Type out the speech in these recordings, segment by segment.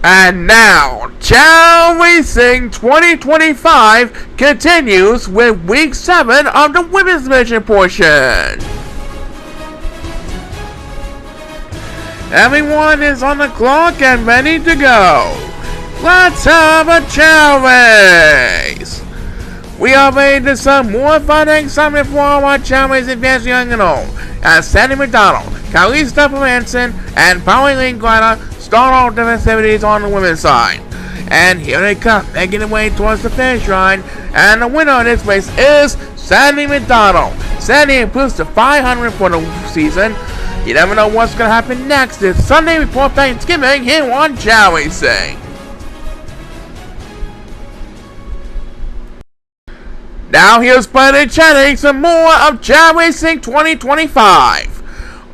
And now, Chao Racing 2025 continues with Week 7 of the Women's Division portion. Everyone is on the clock and ready to go. Let's have a Chao race! We are ready to some more fun and excitement for our Chao Racing fans young and old, as Sandy McDonald, Kalista Franson, and Polly Linklater start off the festivities on the women's side. And here they come, making their way towards the finish line, and the winner of this race is Sandy McDonald. Sandy improves to 500 for the season. You never know what's going to happen next this Sunday before Thanksgiving here on Chao Racing. Now here's Planet chatting some more of Chao Racing 2025.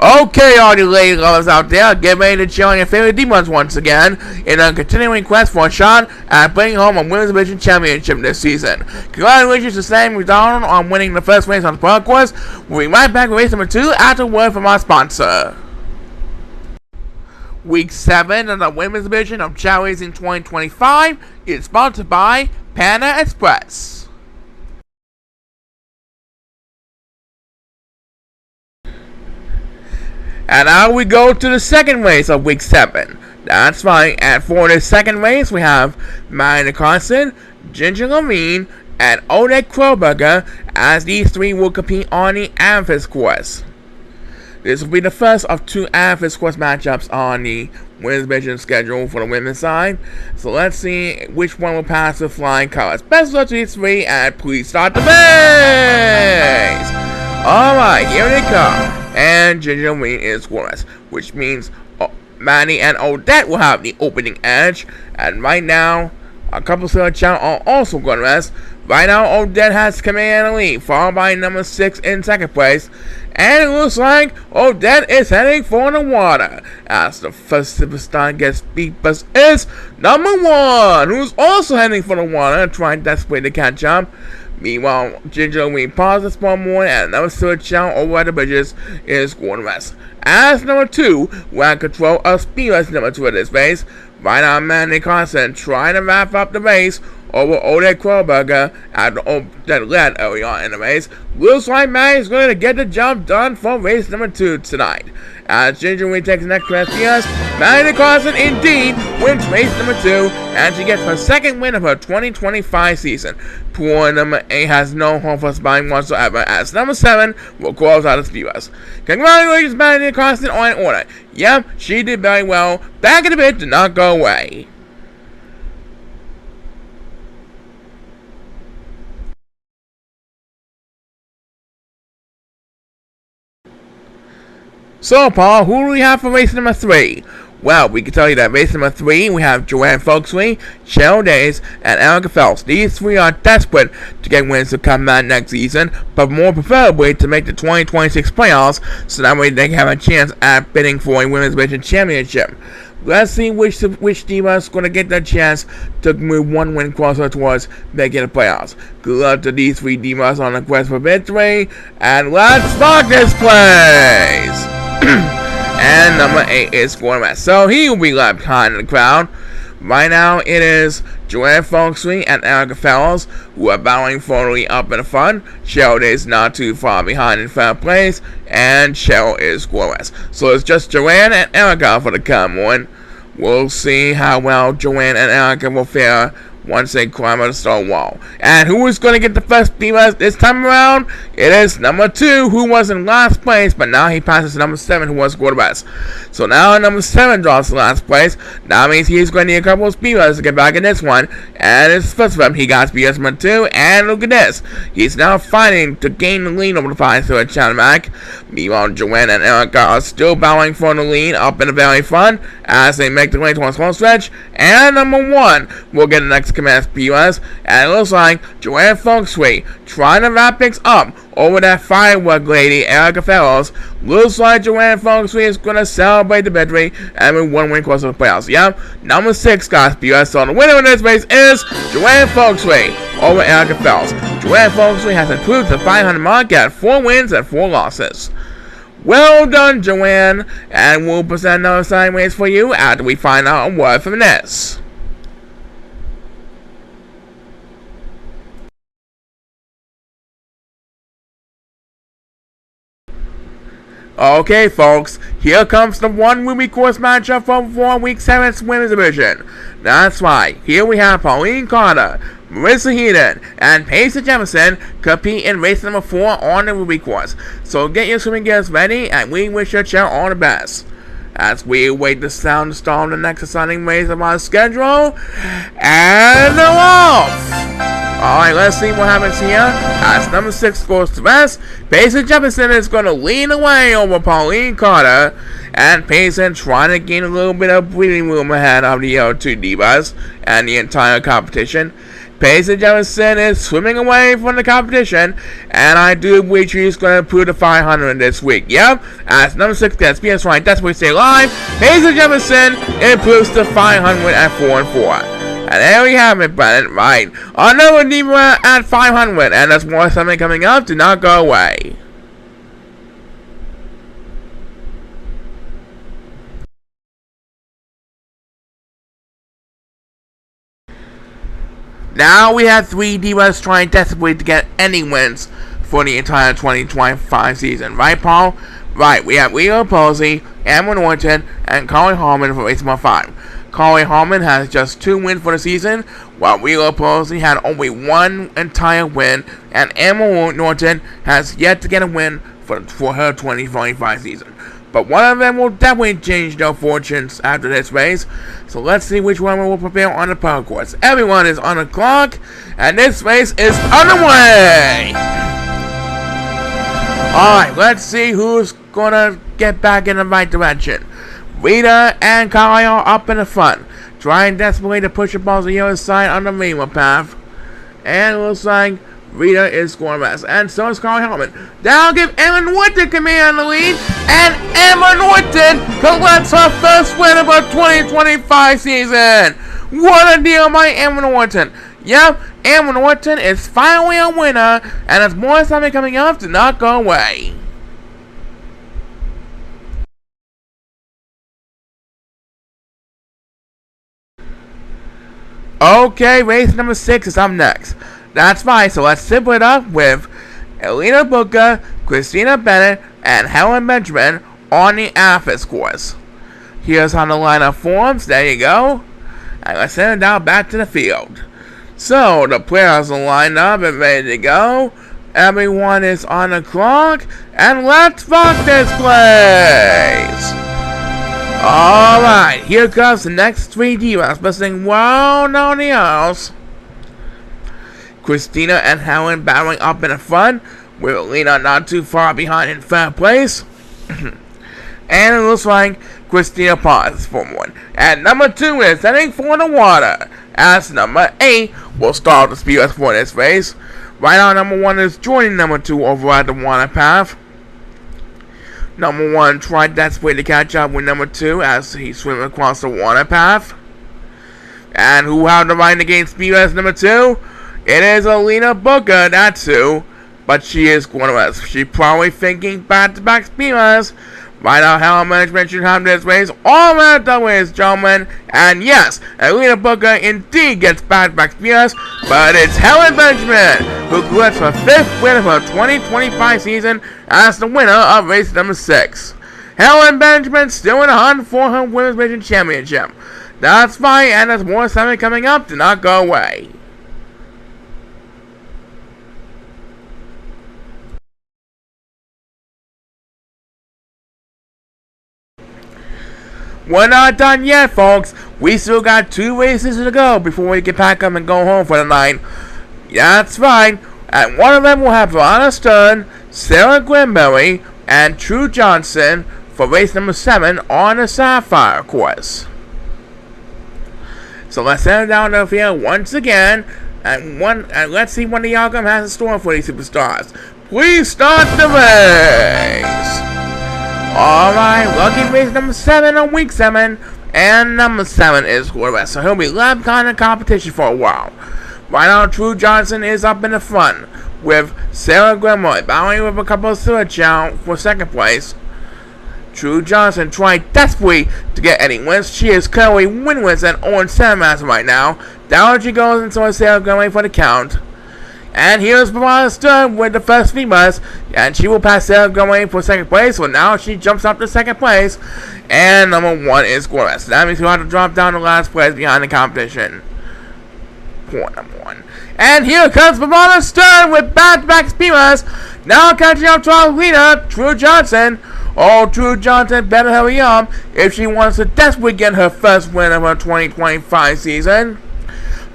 Okay, all you lady lovers out there, get ready to cheer on your favorite demons once again in a continuing quest for Sean and bringing home a Women's Division Championship this season. Congratulations to Sam McDonald on winning the first race on the Pro Course. We'll be right back with race number 2 after a word from our sponsor. Week 7 of the Women's Division of Chao Racing 2025 is sponsored by Panda Express. And now we go to the second race of Week 7. That's right, and for the second race we have Maddie Carson, Ginger Levine, and Odette Kroberger, as these three will compete on the Amethyst course. This will be the first of 2 Amethyst course matchups on the Women's Division schedule for the women's side. So let's see which one will pass with flying colors. Best of luck to these 3, and please start the race! Alright, here they come. And Ginger Levine is scoreless, which means Maddie and Odette will have the opening edge. And right now, a couple of Chao are also scoreless. Right now, Odette has command and lead, followed by number 6 in second place. And it looks like Odette is heading for the water, as the first superstar gets beat, but is number 1, who's also heading for the water, trying desperately to catch up. Meanwhile, Ginger Levine pauses for more, and number 2 Chao over at the bridges is going west. As number 2, we're at control of speedless number 2 of this race. Right now, Mandy Carson trying to wrap up the race over Odette Kroberger at the led early on in the race. Looks like Mandy's going to get the job done for race number 2 tonight. As Ginger Levine takes the next class PS, Mandy Carson indeed wins race number 2, and she gets her second win of her 2025 season. Poor number 8 has no hope for spying whatsoever, as number 7 will close out the viewers. Congratulations, Mandy Carson, on order. Yep, she did very well. Back in the bit did not go away. So, Paul, who do we have for race number 3? Well, we can tell you that race number 3, we have Joanne Folksley, Cheryl Days, and Erica Phelps. These 3 are desperate to get wins to come out next season, but more preferably to make the 2026 playoffs, so that way they can have a chance at bidding for a Women's Division Championship. Let's see which divas is going to get the chance to move 1 win closer towards making the playoffs. Good luck to these 3 divas on the quest for victory, and let's start this place! And number 8 is going west, so he will be left behind in the crowd. Right now, it is Joanne Folksley and Erica Fellows who are battling for the lead up in the front. Cheryl is not too far behind in third place, and Cheryl is going west. So it's just Joanne and Erica for the current one. We'll see how well Joanne and Erica will fare once they climb the stone wall. And who is going to get the first divas this time around? It is number 2, who was in last place, but now he passes number 7, who was scored best. So now number 7 drops to last place. That means he's going to need a couple of speedrunners to get back in this one. And his first one, he got speedrunners number 2, and look at this. He's now fighting to gain the lead over the 5-3 Chatterback. Meanwhile, Joanne and Erica are still battling for the lead up in the very front as they make the way towards home stretch. And number 1 will get the next command speedrunners, and it looks like Joanne Folksley trying to wrap things up over that firework lady, Erica Fellows. Looks like Joanne Folksley is going to celebrate the victory and move 1 win closer to the playoffs. Yep, number 6 got speedrunners, so the winner in this race is Joanne Folksley over Erica Fellows. Joanne Folksley has improved to the 500 mark at 4 wins and 4 losses. Well done, Joanne, and we'll present another sideways for you after we find out a word from this. Okay, folks, here comes the one movie course matchup for Week 7's Women's Division. That's right, here we have Pauline Carter, Marissa Heaton, and Paige Jefferson compete in race number 4 on the movie course. So get your swimming gears ready, and we wish your chair all the best. As we await the sound to start the next exciting race of our schedule, and they're off! Alright, let's see what happens here. As number 6 goes to rest, Paige Jefferson is going to lead away over Pauline Carter, and Paige trying to gain a little bit of breathing room ahead of the other two divas and the entire competition. Paige Jefferson is swimming away from the competition, and I do believe she's going to improve the 500 this week. Yep, as number 6 gets BS right, that's what we say live. Paige Jefferson improves to 500 at 4-4. And there we have it, Brennan. Right. Another diva at 500, and there's more something coming up. Do not go away. Now we have 3 divas trying desperately to get any wins for the entire 2025 season. Right, Paul? Right. We have Leo Posey, Emma Norton, and Carly Harmon for race number 5. Carly Harmon has just 2 wins for the season, while Leo Posey had only 1 entire win, and Emma Norton has yet to get a win for her 2025 season. But one of them will definitely change their fortunes after this race, so let's see which one will prepare on the power course. Everyone is on the clock, and this race is underway! Alright, let's see who's gonna get back in the right direction. Rita and Kyle are up in the front, trying desperately to push the balls to the other side on the rainbow path. And it looks like Rita is going rest, and so is Carly Harmon. That'll give Emma Norton command on the lead, and Emma Norton collects her first win of her 2025 season. What a deal by Emma Norton. Yep, Emma Norton is finally a winner, and there's more something coming up. Do not go away. Okay, race number 6 is up next. That's fine, so let's simple it up with Elena Booker, Christina Bennett, and Helen Benjamin on the Athens course. Here's how the lineup forms. There you go. And let's send it down back to the field. So, the players are lined up and ready to go. Everyone is on the clock. And let's rock this place! Alright, here comes the next 3 divas, missing well down the aisles. Christina and Helen battling up in the front, with Alina not too far behind in third place. And it looks like Christina pauses for one. And number 2 is heading for the water, as number 8 will start the speed for this race. Right now, number 1 is joining number 2 over at the water path. Number 1 tried desperately to catch up with number 2 as he swims across the water path. And who have the right to gain speed as number 2? It is Elena Booker, that's who. But she is going to rest. She's probably thinking back-to-back speeders. Right now, Helen Management should have this race all around the ways, gentlemen. And yes, Elena Booker indeed gets back-to-back speeders. But it's Helen Benjamin who collects her 5th win of her 2025 season as the winner of race number 6. Helen Benjamin still in the hunt for her Women's Division Championship. That's fine, and there's more something coming up. Do not go away. We're not done yet, folks. We still got 2 races to go before we get pack up and go home for the night. Yeah, that's right. And one of them will have Lana Stern, Sarah Grimberry, and True Johnson for race number 7 on the Sapphire course. So let's send it down the field once again, and let's see what the outcome has in store for these superstars. Please start the race. Alright, lucky race number 7 on week 7, and number 7 is quarterback, so he'll be left kind of competition for a while. Right now, True Johnson is up in the front, with Sarah Grimwood battling with a couple of Chao for second place. True Johnson tried desperately to get any wins. She is currently winless and 0-7 right now. Down she goes into a sale going for the count. And here's Bravana Stern with the first Divas, and she will pass Sarah going for second place, so now she jumps up to second place, and number 1 is scoreless. That means you'll have to drop down to last place behind the competition. Point number 1. And here comes Bravana Stern with back-to-back Divas, now catching up to our leader, True Johnson. Oh, True Johnson better hurry up if she wants to desperately get her first win of her 2025 season.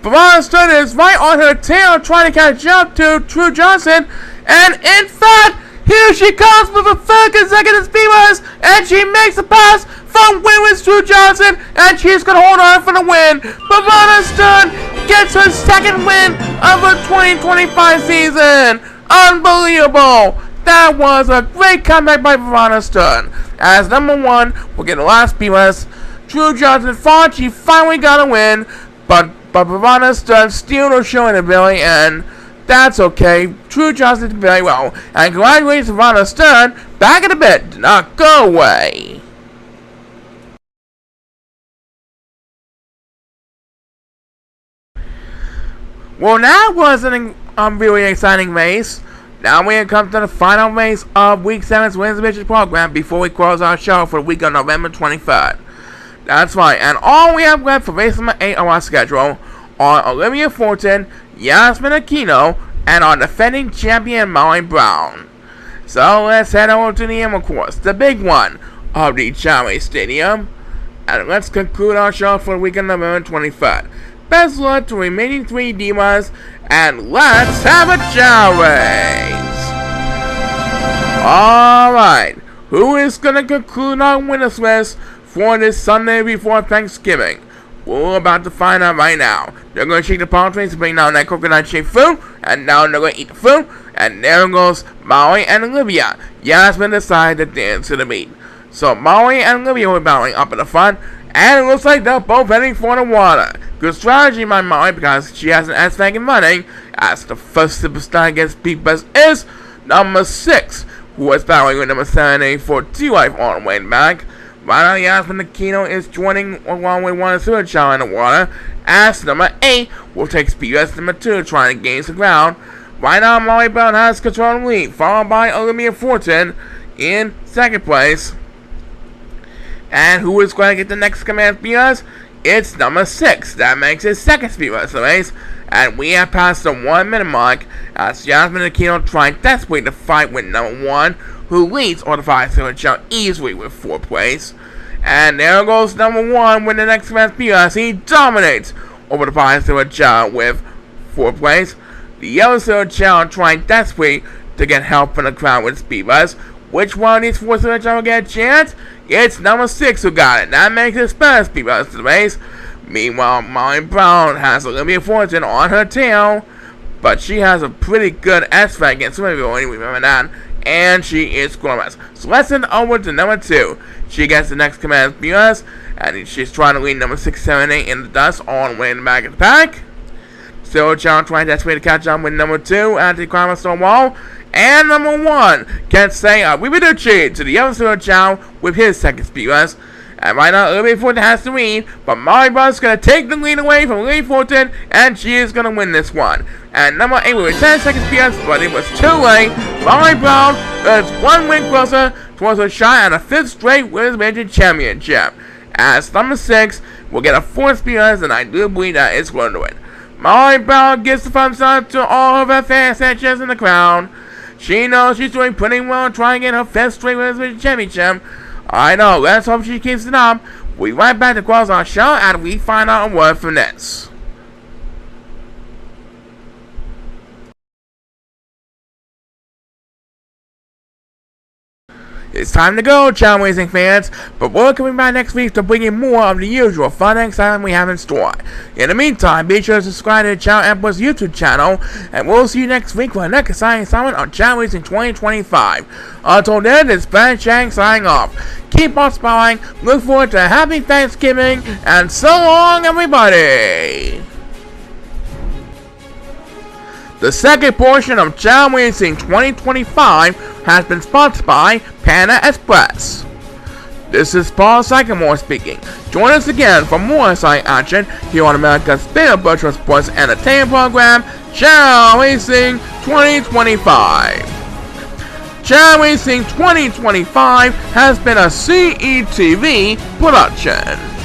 Bravana Stern is right on her tail trying to catch up to True Johnson, and in fact, here she comes with a third consecutive Divas, and she makes the pass from winless True Johnson, and she's going to hold on for the win. Bravana Stern gets her second win of her 2025 season. Unbelievable! That was a great comeback by Bravana Stern. As number 1, we'll get the last Divas. True Johnson thought she finally got a win, but Bravana Stern still no show in the very end. That's okay. True Johnson did very well. And congratulations to Bravana Stern. Back in a bit. Did not go away. Well, that was an really exciting race. Now we come to the final race of Week 7's Women's Division program before we close our show for the week of November 23rd. That's right, and all we have left for race number 8 on our schedule are Olivia Fulton, Yasmin Aquino, and our defending champion Molly Brown. So let's head over to the Emerald Course, the big one of the Chao Stadium, and let's conclude our show for the week of November 23rd. Best luck to remaining 3 Divas, and let's have a Chao race! Alright, who is going to conclude our winners list for this Sunday before Thanksgiving? We're about to find out right now. They're going to shake the palm trees to bring down that coconut shaped food, and now they're going to eat the food, and there goes Molly and Olivia. Yasmin decided to dance to the beat. So Molly and Olivia were bowing up at the front, and it looks like they're both heading for the water. Good strategy by Molly because she has an S-Fag in running, as the first superstar against Divas is number 6, who is battling with number 7 for 2 life on the way back. Right now, Yasmin Aquino is joining along with 1 Super Chao in the water, as number 8 will take speed as number 2 trying to gain some ground. Right now, Molly Brown has control of the lead, followed by Olivia Fulton in second place. And who is going to get the next command speed us? It's number 6. That makes it second speed rest of the race. And we have passed the 1 minute mark as Yasmin Aquino trying desperately to fight with number 1, who leads on the 5 Super Chao easily with 4th place. And there goes number 1 with the next command speed us. He dominates over the 5 Super Chao with 4th place. The yellow Super Chao trying desperately to get help from the crowd with speed bus. Which one of these 4 Super Chao will get a chance? It's number 6 who got it. That makes it first speed bus to the race. Meanwhile, Molly Brown has Olivia Fulton on her tail, but she has a pretty good S-Fag against Olivia, remember that, and she is scoreless. So let's send over to number 2. She gets the next command speed bus, and she's trying to lead number 6, 7, 8 in the dust all the way in the back of the pack. Still Chao trying desperately to catch up with number 2 at the climb stone wall. And number 1 can say Arrivederci to the yellow Super Chao with his second speed bus. And right now, Olivia Fulton has to lead, but Molly Brown is going to take the lead away from Olivia Fulton, and she is going to win this one. And number 8 with 10 seconds speed bus, but it was too late. Molly Brown is 1 win closer towards a shot at a 5th straight Women's Division Championship. As number 6 will get a 4th speed bus, and I do believe that is going to win. Molly Brown gives the thumbs up to all of her fans and in the crowd. She knows she's doing pretty well trying to get her 5th straight Women's Division Championship. I know, let's hope she keeps it up. We'll be right back to close our show after we find out a word from this. It's time to go, Chao Racing fans, but we're coming back next week to bring you more of the usual fun and excitement we have in store. In the meantime, be sure to subscribe to the Chao Emperor's YouTube channel, and we'll see you next week for the next exciting assignment on Chao Racing 2025. Until then, it's Ben Chang signing off. Keep on smiling, look forward to a happy Thanksgiving, and so long, everybody! The second portion of Chao Racing 2025 has been sponsored by Panda Express. This is Paul Sycamore speaking. Join us again for more exciting action here on America's favorite virtual sports entertainment program, Chao Racing 2025. Chao Racing 2025 has been a CETV production.